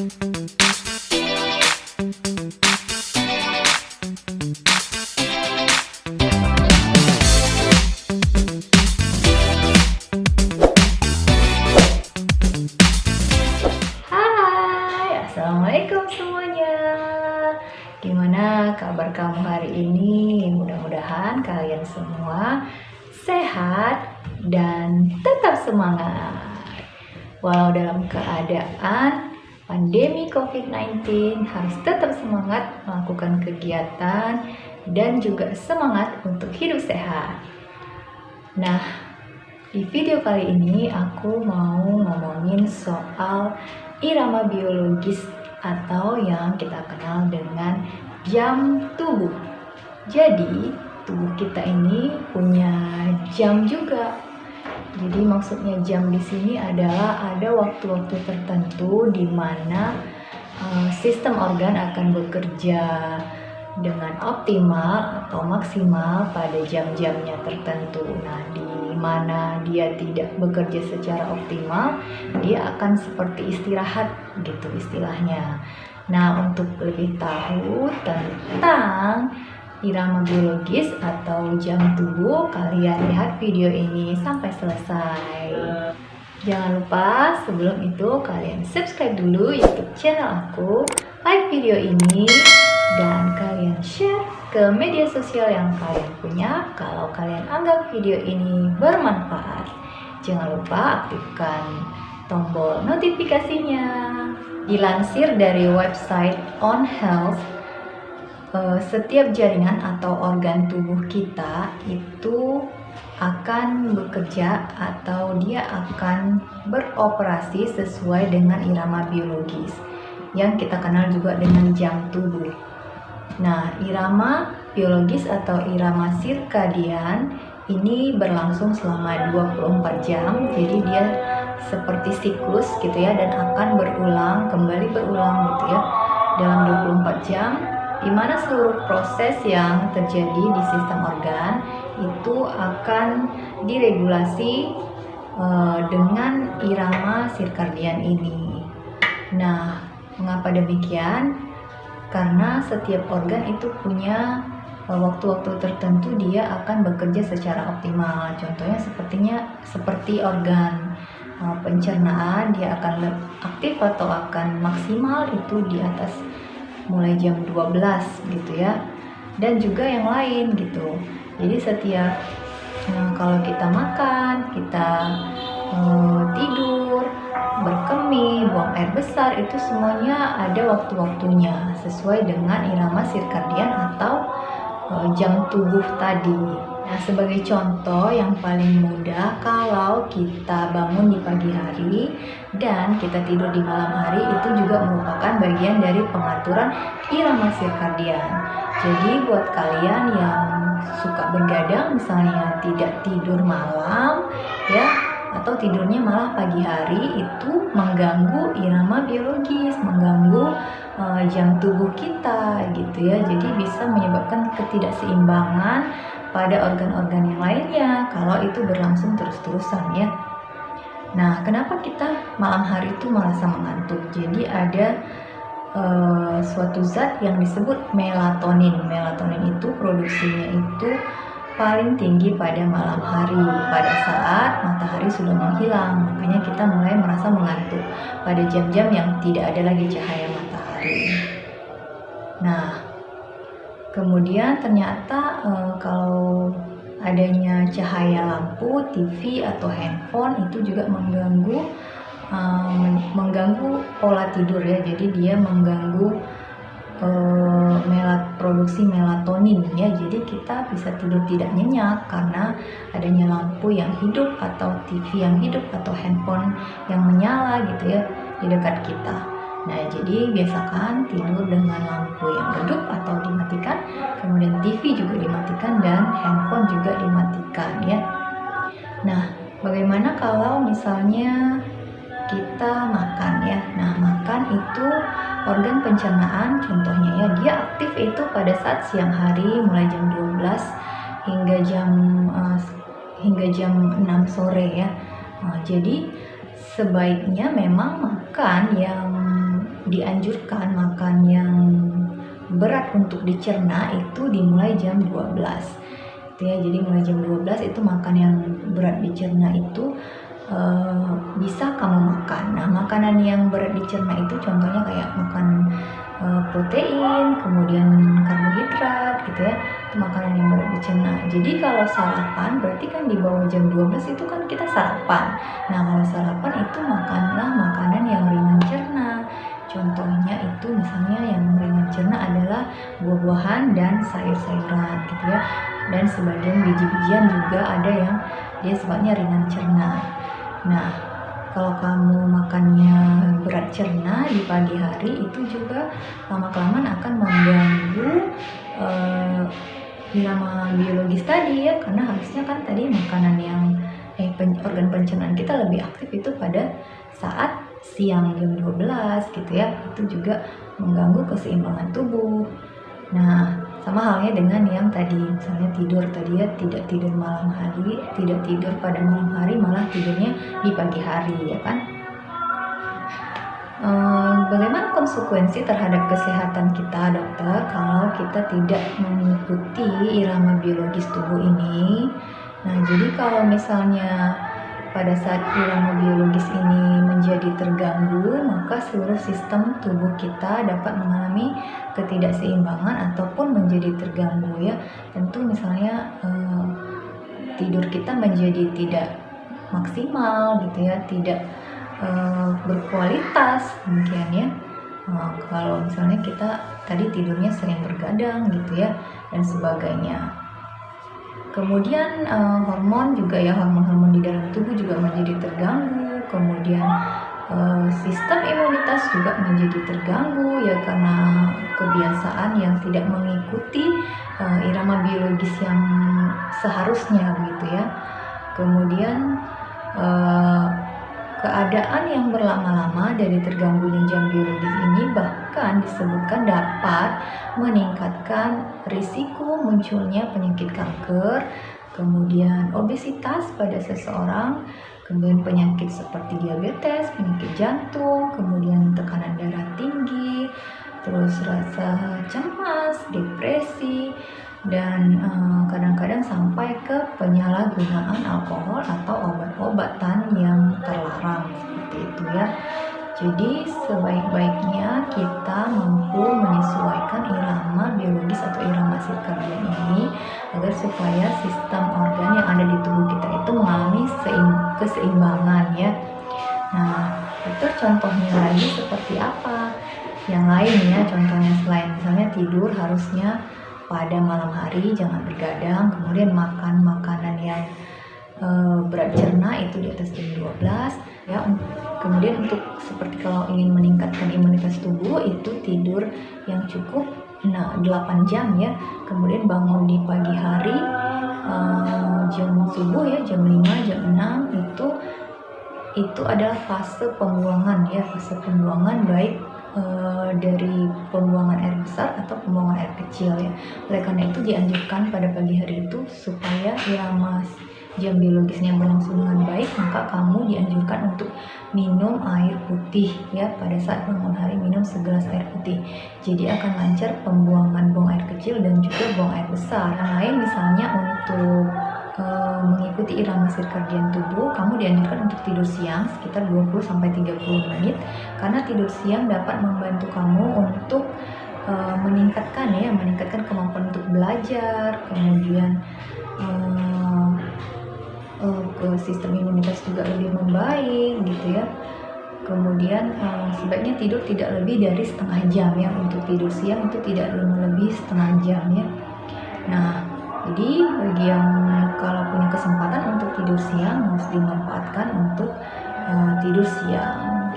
Hai, assalamualaikum semuanya. Gimana kabar kamu hari ini? Mudah-mudahan kalian semua sehat dan tetap semangat. Walau dalam keadaan pandemi COVID-19, harus tetap semangat melakukan kegiatan dan juga semangat untuk hidup sehat. Nah, di video kali ini aku mau ngomongin soal irama biologis atau yang kita kenal dengan jam tubuh. Jadi, tubuh kita ini punya jam juga. Jadi maksudnya jam di sini adalah ada waktu-waktu tertentu di mana sistem organ akan bekerja dengan optimal atau maksimal pada jam-jamnya tertentu. Nah, di mana dia tidak bekerja secara optimal, dia akan seperti istirahat gitu istilahnya. Nah, untuk lebih tahu tentang irama biologis atau jam tubuh, kalian lihat video ini sampai selesai. Jangan lupa sebelum itu kalian subscribe dulu YouTube channel aku, like video ini, dan kalian share ke media sosial yang kalian punya kalau kalian anggap video ini bermanfaat. Jangan lupa aktifkan tombol notifikasinya. Dilansir dari website On Health, setiap jaringan atau organ tubuh kita itu akan bekerja atau dia akan beroperasi sesuai dengan irama biologis yang kita kenal juga dengan jam tubuh. Nah, irama biologis atau irama sirkadian ini berlangsung selama 24 jam. Jadi dia seperti siklus gitu ya, dan akan kembali berulang gitu ya dalam 24 jam, di mana seluruh proses yang terjadi di sistem organ itu akan diregulasi dengan irama sirkadian ini. Nah, mengapa demikian? Karena setiap organ itu punya waktu-waktu tertentu dia akan bekerja secara optimal. Contohnya seperti organ pencernaan, dia akan aktif atau akan maksimal itu di atas mulai jam 12 gitu ya. Dan juga yang lain gitu. Jadi setiap kalau kita makan, kita tidur, berkemih, buang air besar, itu semuanya ada waktu-waktunya sesuai dengan irama sirkadian atau jam tubuh tadi. Nah, sebagai contoh yang paling mudah, kalau kita bangun di pagi hari dan kita tidur di malam hari, itu juga merupakan bagian dari pengaturan irama sirkadian. Jadi buat kalian yang suka begadang, misalnya tidak tidur malam ya, atau tidurnya malah pagi hari, itu mengganggu irama biologis, mengganggu jam tubuh kita gitu ya. Jadi bisa menyebabkan ketidakseimbangan pada organ-organ yang lainnya kalau itu berlangsung terus-terusan ya. Nah, kenapa kita malam hari itu merasa mengantuk? Jadi ada suatu zat yang disebut melatonin. Melatonin itu produksinya itu paling tinggi pada malam hari, pada saat matahari sudah menghilang. Makanya kita mulai merasa mengantuk pada jam-jam yang tidak ada lagi cahaya matahari. Nah, kemudian ternyata kalau adanya cahaya lampu, TV atau handphone itu juga mengganggu pola tidur ya. Jadi dia mengganggu produksi melatonin ya. Jadi kita bisa tidur tidak nyenyak karena adanya lampu yang hidup atau TV yang hidup atau handphone yang menyala gitu ya di dekat kita. Nah, jadi biasakan tidur dengan lampu yang redup atau dimatikan, kemudian TV juga dimatikan dan handphone juga dimatikan ya. Nah, bagaimana kalau misalnya kita makan ya. Nah, makan itu organ pencernaan contohnya ya, dia aktif itu pada saat siang hari mulai jam 12 hingga jam 6 sore ya. Nah, jadi sebaiknya memang makan yang dianjurkan makan yang berat untuk dicerna itu dimulai jam 12 gitu ya. Jadi mulai jam 12 itu makan yang berat dicerna itu bisa kamu makan. Nah, makanan yang berat dicerna itu contohnya kayak makan protein, kemudian karbohidrat gitu ya, itu makanan yang berat dicerna. Jadi kalau sarapan berarti kan di bawah jam 12 itu kan kita sarapan. Nah, kalau sarapan itu makanlah makanan yang ringan cerna. Contohnya itu misalnya yang ringan cerna adalah buah-buahan dan sayur-sayuran gitu ya. Dan sebagian biji-bijian juga ada yang dia sifatnya ringan cerna. Nah, kalau kamu makannya berat cerna di pagi hari itu juga lama-kelamaan akan mengganggu irama biologis tadi ya, karena harusnya kan tadi makanan yang organ pencernaan kita lebih aktif itu pada saat siang jam 12 gitu ya. Itu juga mengganggu keseimbangan tubuh. Nah, sama halnya dengan yang tadi, misalnya tidur tadi ya, tidak tidur malam hari, tidak tidur pada malam hari, malah tidurnya di pagi hari ya kan. Bagaimana konsekuensi terhadap kesehatan kita, dokter, kalau kita tidak mengikuti irama biologis tubuh ini? Nah, jadi kalau misalnya pada saat irama biologis ini menjadi terganggu, maka seluruh sistem tubuh kita dapat mengalami ketidakseimbangan ataupun menjadi terganggu ya. Tentu misalnya tidur kita menjadi tidak maksimal gitu ya, tidak berkualitas demikian ya. Kalau misalnya kita tadi tidurnya sering bergadang gitu ya dan sebagainya. Kemudian hormon juga ya, hormon-hormon di dalam tubuh juga menjadi terganggu. Kemudian sistem imunitas juga menjadi terganggu ya, karena kebiasaan yang tidak mengikuti irama biologis yang seharusnya gitu ya. Kemudian keadaan yang berlama-lama dari terganggunya jam biologis ini bahkan disebutkan dapat meningkatkan risiko munculnya penyakit kanker, kemudian obesitas pada seseorang, kemudian penyakit seperti diabetes, penyakit jantung, kemudian tekanan darah tinggi, terus rasa cemas, depresi, dan kadang-kadang sampai ke penyalahgunaan alkohol atau obat-obatan yang terlarang seperti itu ya. Jadi sebaik-baiknya kita mampu menyesuaikan irama biologis atau irama sirkadian ini agar supaya sistem organ yang ada di tubuh kita itu mengalami keseimbangan ya. Nah, dokter, contohnya lagi seperti apa? Yang lain ya, contohnya selain misalnya tidur harusnya pada malam hari, jangan bergadang, kemudian makan makanan yang berat cerna itu di atas jam 12 ya. Kemudian untuk seperti kalau ingin meningkatkan imunitas tubuh itu tidur yang cukup 8 jam ya. Kemudian bangun di pagi hari jam subuh ya, jam 5, jam 6 itu adalah fase pembuangan ya, fase pembuangan baik dari pembuangan air besar atau pembuangan air kecil ya. Oleh karena itu dianjurkan pada pagi hari itu supaya irama jam biologisnya berlangsung dengan baik, maka kamu dianjurkan untuk minum air putih ya. Pada saat bangun hari minum segelas air putih, jadi akan lancar pembuangan buang air kecil dan juga buang air besar. Yang lain misalnya untuk mengikuti irama sirkadian tubuh, kamu dianjurkan untuk tidur siang sekitar 20-30 menit, karena tidur siang dapat membantu kamu untuk meningkatkan kemampuan untuk belajar, kemudian ke sistem imunitas juga lebih membaik gitu ya. Kemudian sebaiknya tidur tidak lebih dari setengah jam ya. Untuk tidur siang itu tidak lebih setengah jam ya. Nah, jadi bagi yang kalau punya kesempatan untuk tidur siang harus dimanfaatkan untuk tidur siang.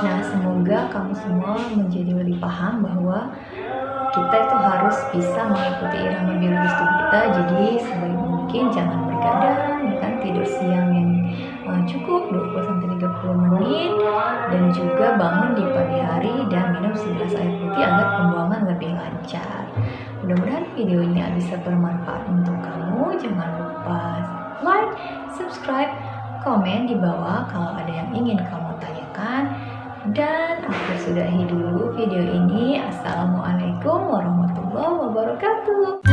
Nah, semoga kamu semua menjadi lebih paham bahwa kita itu harus bisa mengikuti irama biologis tubuh kita. Jadi sebaik mungkin jangan bergadang, kan, tidur siang yang cukup 20-30 menit, dan juga bangun di pagi hari dan minum segelas air putih agar pembuangan lebih lancar. Mudah-mudahan video ini bisa bermanfaat untuk kamu. Jangan lupa like, subscribe, komen di bawah kalau ada yang ingin kamu tanyakan. Dan aku sudahi dulu video ini. Assalamualaikum warahmatullahi wabarakatuh.